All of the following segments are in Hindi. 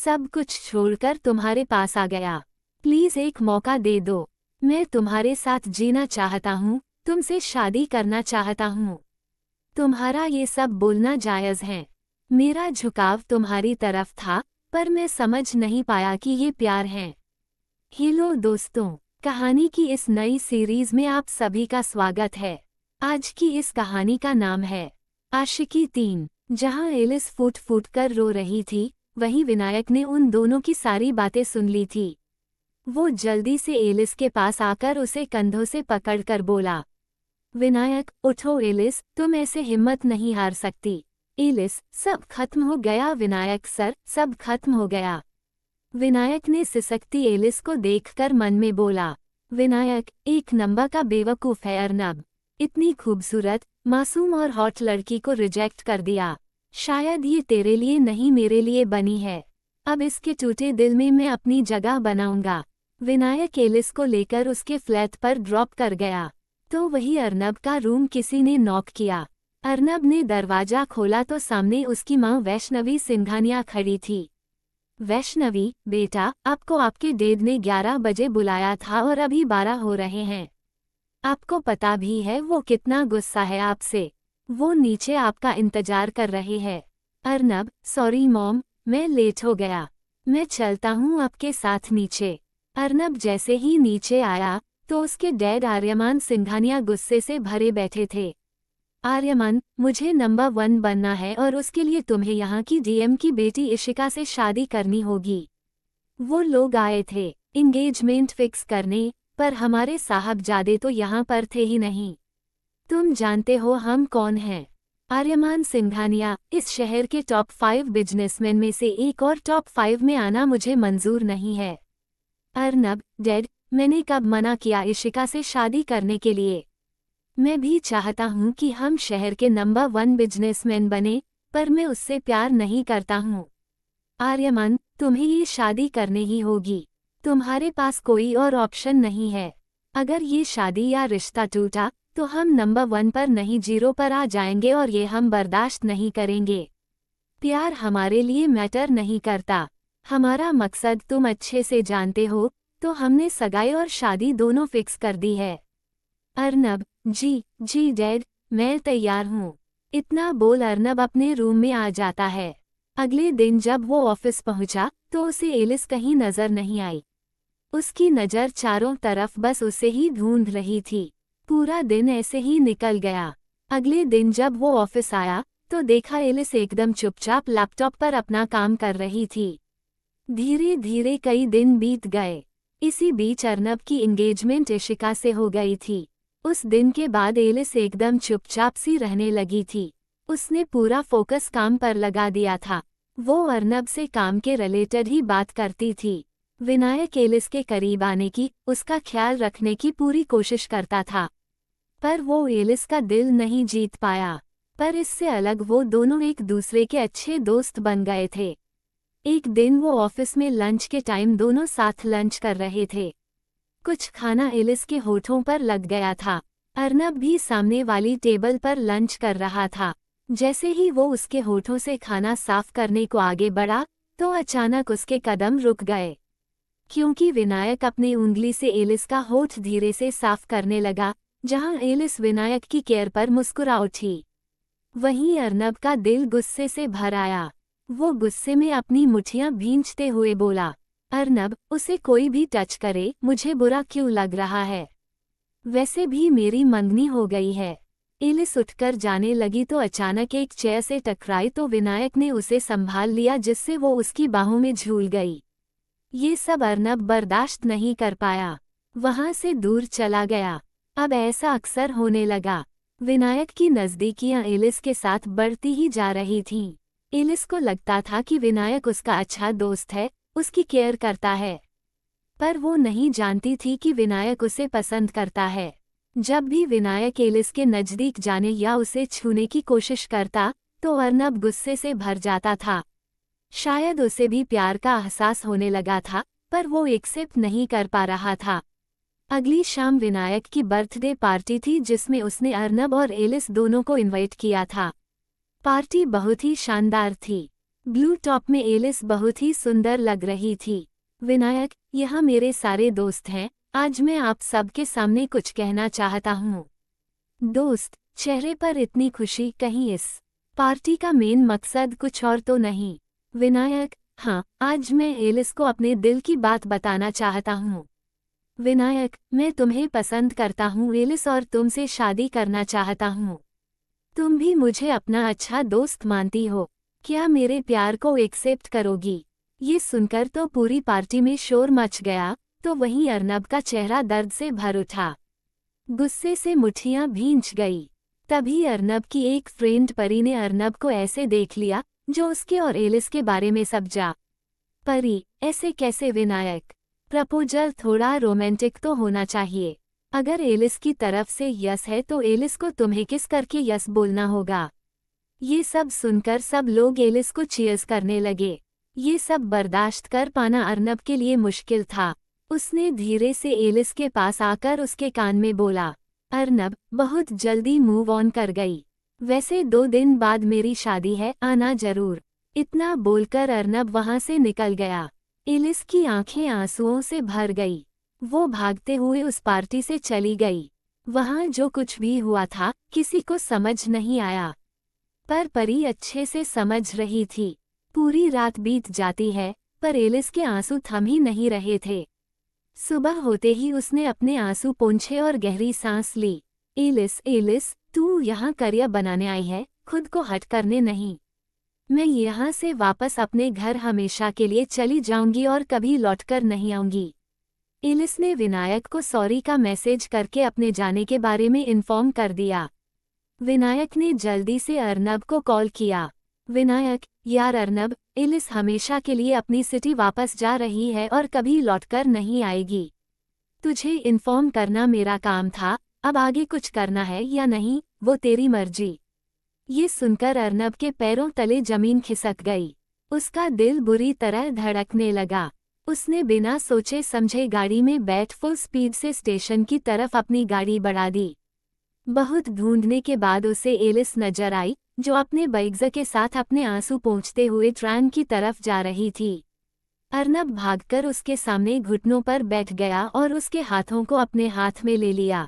सब कुछ छोड़कर तुम्हारे पास आ गया। प्लीज एक मौका दे दो। मैं तुम्हारे साथ जीना चाहता हूँ, तुमसे शादी करना चाहता हूँ। तुम्हारा ये सब बोलना जायज़ है। मेरा झुकाव तुम्हारी तरफ था, पर मैं समझ नहीं पाया कि ये प्यार है। हेलो दोस्तों, कहानी की इस नई सीरीज में आप सभी का स्वागत है। आज की इस कहानी का नाम है आशिकी 3। जहां एलिस फूट फूट कर रो रही थी, वहीं विनायक ने उन दोनों की सारी बातें सुन ली थी। वो जल्दी से एलिस के पास आकर उसे कंधों से पकड़कर बोला, विनायक उठो एलिस, तुम ऐसे हिम्मत नहीं हार सकती। एलिस, सब खत्म हो गया विनायक सर, सब खत्म हो गया। विनायक ने सिसकती एलिस को देखकर मन में बोला, विनायक एक नंबर का बेवकूफ़ है अर्नब। इतनी खूबसूरत, मासूम और हॉट लड़की को रिजेक्ट कर दिया। शायद ये तेरे लिए नहीं मेरे लिए बनी है। अब इसके टूटे दिल में मैं अपनी जगह बनाऊंगा। विनायक एलिस को लेकर उसके फ्लैट पर ड्रॉप कर गया तो वही अर्नब का रूम किसी ने नॉक किया। अर्नब ने दरवाजा खोला तो सामने उसकी माँ वैष्णवी सिंघानिया खड़ी थी। वैष्णवी, बेटा, आपको आपके डैड ने 11 बजे बुलाया था और अभी 12 हो रहे हैं। आपको पता भी है वो कितना गुस्सा है आपसे। वो नीचे आपका इंतजार कर रहे हैं। अर्नब, सॉरी मॉम, मैं लेट हो गया। मैं चलता हूँ आपके साथ नीचे। अर्नब जैसे ही नीचे आया तो उसके डैड आर्यमान सिंघानिया गुस्से से भरे बैठे थे। आर्यमान, मुझे नंबर 1 बनना है और उसके लिए तुम्हें यहाँ की डीएम की बेटी इशिका से शादी करनी होगी। वो लोग आए थे इंगेजमेंट फिक्स करने, पर हमारे साहबजादे तो यहाँ पर थे ही नहीं। तुम जानते हो हम कौन हैं। आर्यमान सिंघानिया, इस शहर के टॉप 5 बिजनेसमैन में से एक और टॉप 5 में आना मुझे मंजूर नहीं है। अर्नब, डैड, मैंने कब मना किया इशिका से शादी करने के लिए। मैं भी चाहता हूँ कि हम शहर के नंबर 1 बिजनेसमैन बने, पर मैं उससे प्यार नहीं करता हूँ। आर्यमान, तुम्हें ये शादी करने ही होगी। तुम्हारे पास कोई और ऑप्शन नहीं है। अगर ये शादी या रिश्ता टूटा तो हम नंबर 1 पर नहीं 0 पर आ जाएंगे और ये हम बर्दाश्त नहीं करेंगे। प्यार हमारे लिए मैटर नहीं करता। हमारा मकसद तुम अच्छे से जानते हो, तो हमने सगाई और शादी दोनों फिक्स कर दी है। अर्नब, जी डैड, मैं तैयार हूँ। इतना बोल अर्नब अपने रूम में आ जाता है। अगले दिन जब वो ऑफिस पहुंचा तो उसे एलिस कहीं नजर नहीं आई। उसकी नज़र चारों तरफ बस उसे ही ढूंढ रही थी। पूरा दिन ऐसे ही निकल गया। अगले दिन जब वो ऑफिस आया तो देखा एलिस एकदम चुपचाप लैपटॉप पर अपना काम कर रही थी। धीरे धीरे कई दिन बीत गए। इसी बीच अर्नब की एंगेजमेंट इशिका से हो गई थी। उस दिन के बाद एलिस एकदम चुपचाप सी रहने लगी थी। उसने पूरा फोकस काम पर लगा दिया था। वो अर्नब से काम के रिलेटेड ही बात करती थी। विनायक एलिस के करीब आने की, उसका ख्याल रखने की पूरी कोशिश करता था, पर वो एलिस का दिल नहीं जीत पाया। पर इससे अलग वो दोनों एक दूसरे के अच्छे दोस्त बन गए थे। एक दिन वो ऑफिस में लंच के टाइम दोनों साथ लंच कर रहे थे। कुछ खाना एलिस के होठों पर लग गया था। अर्नब भी सामने वाली टेबल पर लंच कर रहा था। जैसे ही वो उसके होठों से खाना साफ करने को आगे बढ़ा तो अचानक उसके कदम रुक गए, क्योंकि विनायक अपनी उंगली से एलिस का होठ धीरे से साफ करने लगा। जहां एलिस विनायक की केयर पर मुस्कुरा उठी, वहीं अर्नब का दिल गुस्से से भर आया। वो गुस्से में अपनी मुट्ठियां भींचते हुए बोला, अर्नब, उसे कोई भी टच करे मुझे बुरा क्यों लग रहा है। वैसे भी मेरी मंगनी हो गई है। एलिस उठकर जाने लगी तो अचानक एक चेयर से टकराई तो विनायक ने उसे संभाल लिया, जिससे वो उसकी बाहों में झूल गई। ये सब अर्नब बर्दाश्त नहीं कर पाया, वहां से दूर चला गया। अब ऐसा अक्सर होने लगा। विनायक की नज़दीकियां एलिस के साथ बढ़ती ही जा रही थीं। एलिस को लगता था कि विनायक उसका अच्छा दोस्त है, उसकी केयर करता है, पर वो नहीं जानती थी कि विनायक उसे पसंद करता है। जब भी विनायक एलिस के नज़दीक जाने या उसे छूने की कोशिश करता तो अर्नब गुस्से से भर जाता था। शायद उसे भी प्यार का एहसास होने लगा था, पर वो एक्सेप्ट नहीं कर पा रहा था। अगली शाम विनायक की बर्थडे पार्टी थी, जिसमें उसने अर्नब और एलिस दोनों को इनवाइट किया था। पार्टी बहुत ही शानदार थी। ब्लू टॉप में एलिस बहुत ही सुंदर लग रही थी। विनायक, यह मेरे सारे दोस्त हैं, आज मैं आप सबके सामने कुछ कहना चाहता हूँ। दोस्त, चेहरे पर इतनी खुशी, कहीं इस पार्टी का मेन मकसद कुछ और तो नहीं? विनायक, हाँ, आज मैं एलिस को अपने दिल की बात बताना चाहता हूँ। विनायक, मैं तुम्हें पसंद करता हूँ एलिस और तुमसे शादी करना चाहता हूँ। तुम भी मुझे अपना अच्छा दोस्त मानती हो, क्या मेरे प्यार को एक्सेप्ट करोगी? ये सुनकर तो पूरी पार्टी में शोर मच गया, तो वहीं अर्नब का चेहरा दर्द से भर उठा। गुस्से से मुट्ठियां भींच गई। तभी अर्नब की एक फ्रेंड परी ने अर्नब को ऐसे देख लिया जो उसके और एलिस के बारे में सब जा। परी, ऐसे कैसे विनायक? प्रपोजल थोड़ा रोमांटिक तो होना चाहिए। अगर एलिस की तरफ से यस है तो एलिस को तुम्हें किस करके यस बोलना होगा। ये सब सुनकर सब लोग एलिस को चीयर्स करने लगे। ये सब बर्दाश्त कर पाना अर्नब के लिए मुश्किल था। उसने धीरे से एलिस के पास आकर उसके कान में बोला, अर्नब, बहुत जल्दी मूव ऑन कर गई। वैसे 2 दिन बाद मेरी शादी है, आना जरूर। इतना बोलकर अर्नब वहां से निकल गया। एलिस की आंखें आंसुओं से भर गई। वो भागते हुए उस पार्टी से चली गई। वहां जो कुछ भी हुआ था किसी को समझ नहीं आया, पर परी अच्छे से समझ रही थी। पूरी रात बीत जाती है पर एलिस के आंसू थम ही नहीं रहे थे। सुबह होते ही उसने अपने आंसू पोंछे और गहरी सांस ली। एलिस, एलिस, तू यहाँ करियर बनाने आई है, खुद को हट करने नहीं। मैं यहाँ से वापस अपने घर हमेशा के लिए चली जाऊंगी और कभी लौटकर नहीं आऊंगी। एलिस ने विनायक को सॉरी का मैसेज करके अपने जाने के बारे में इन्फॉर्म कर दिया। विनायक ने जल्दी से अर्नब को कॉल किया। विनायक, यार अर्नब, एलिस हमेशा के लिए अपनी सिटी वापस जा रही है और कभी लौटकर नहीं आएगी। तुझे इन्फॉर्म करना मेरा काम था, अब आगे कुछ करना है या नहीं वो तेरी मर्जी। ये सुनकर अर्नब के पैरों तले जमीन खिसक गई। उसका दिल बुरी तरह धड़कने लगा। उसने बिना सोचे समझे गाड़ी में बैठ फुल स्पीड से स्टेशन की तरफ अपनी गाड़ी बढ़ा दी। बहुत ढूंढने के बाद उसे एलिस नजर आई, जो अपने बैग्स के साथ अपने आंसू पोंछते हुए ट्रेन की तरफ जा रही थी। अर्नब भागकर उसके सामने घुटनों पर बैठ गया और उसके हाथों को अपने हाथ में ले लिया।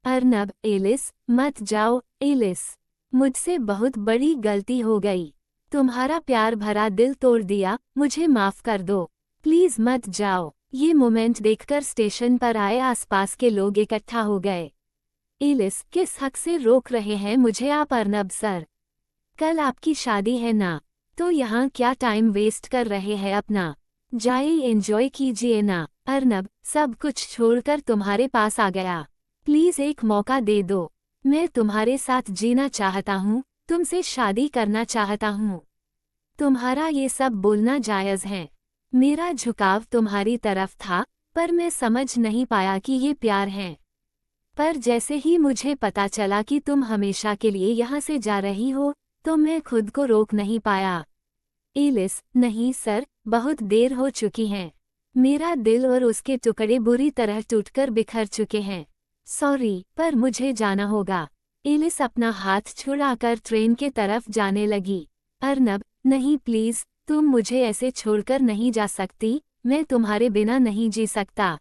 अर्नब, एलिस, मत जाओ, एलिस, मुझसे बहुत बड़ी गलती हो गई। तुम्हारा प्यार भरा दिल तोड़ दिया, मुझे माफ कर दो, प्लीज मत जाओ। ये मोमेंट देखकर स्टेशन पर आए आसपास के लोग इकट्ठा हो गए। एलिस, किस हक से रोक रहे हैं मुझे आप अर्नब सर? कल आपकी शादी है ना, तो यहाँ क्या टाइम वेस्ट कर रहे हैं अपना? जाइए एंजॉय कीजिए ना। अर्नब, सब कुछ छोड़कर तुम्हारे पास आ गया, प्लीज एक मौका दे दो। मैं तुम्हारे साथ जीना चाहता हूँ, तुमसे शादी करना चाहता हूँ। तुम्हारा ये सब बोलना जायज़ है। मेरा झुकाव तुम्हारी तरफ था, पर मैं समझ नहीं पाया कि ये प्यार है। पर जैसे ही मुझे पता चला कि तुम हमेशा के लिए यहाँ से जा रही हो, तो मैं खुद को रोक नहीं पाया। एलिस, नहीं सर, बहुत देर हो चुकी है। मेरा दिल और उसके टुकड़े बुरी तरह टूटकर बिखर चुके हैं। सॉरी, पर मुझे जाना होगा। एलिस अपना हाथ छुड़ाकर ट्रेन के तरफ जाने लगी। अर्नब, नहीं प्लीज, तुम मुझे ऐसे छोड़कर नहीं जा सकती, मैं तुम्हारे बिना नहीं जी सकता।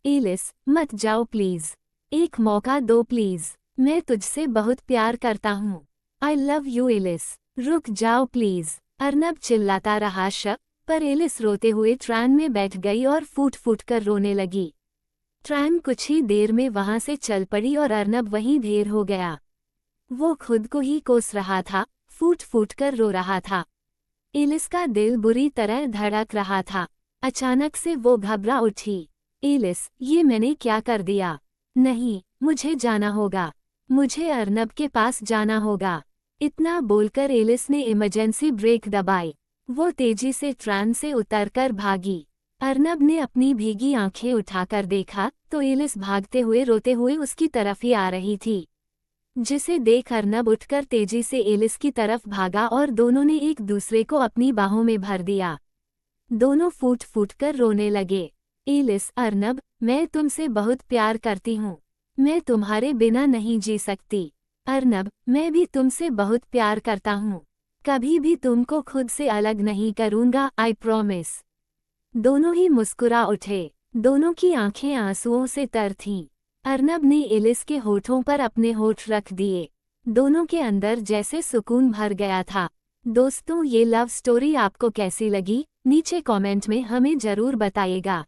एलिस, मत जाओ प्लीज, एक मौका दो प्लीज, मैं तुझसे बहुत प्यार करता हूँ। आई लव यू एलिस, रुक जाओ प्लीज। अर्नब चिल्लाता रहा पर एलिस रोते हुए ट्रेन में बैठ गई और फूट फूट कर रोने लगी। ट्रेन कुछ ही देर में वहां से चल पड़ी और अर्नब वहीं ढेर हो गया। वो खुद को ही कोस रहा था, फूट फूट कर रो रहा था। एलिस का दिल बुरी तरह धड़क रहा था। अचानक से वो घबरा उठी। एलिस, ये मैंने क्या कर दिया? नहीं, मुझे जाना होगा, मुझे अर्नब के पास जाना होगा। इतना बोलकर एलिस ने इमरजेंसी ब्रेक दबाई। वो तेजी से ट्रेन से उतरकर भागी। अर्नब ने अपनी भीगी आंखें उठाकर देखा तो एलिस भागते हुए रोते हुए उसकी तरफ ही आ रही थी। जिसे देख अर्नब उठकर तेजी से एलिस की तरफ भागा और दोनों ने एक दूसरे को अपनी बाहों में भर दिया। दोनों फूट फूट कर रोने लगे। एलिस, अर्नब, मैं तुमसे बहुत प्यार करती हूँ, मैं तुम्हारे बिना नहीं जी सकती। अर्नब, मैं भी तुमसे बहुत प्यार करता हूँ, कभी भी तुमको खुद से अलग नहीं करूंगा, आई प्रॉमिस। दोनों ही मुस्कुरा उठे। दोनों की आंखें आंसुओं से तर थीं। अर्नब ने एलिस के होठों पर अपने होठ रख दिए। दोनों के अंदर जैसे सुकून भर गया था। दोस्तों, ये लव स्टोरी आपको कैसी लगी? नीचे कमेंट में हमें ज़रूर बताइएगा।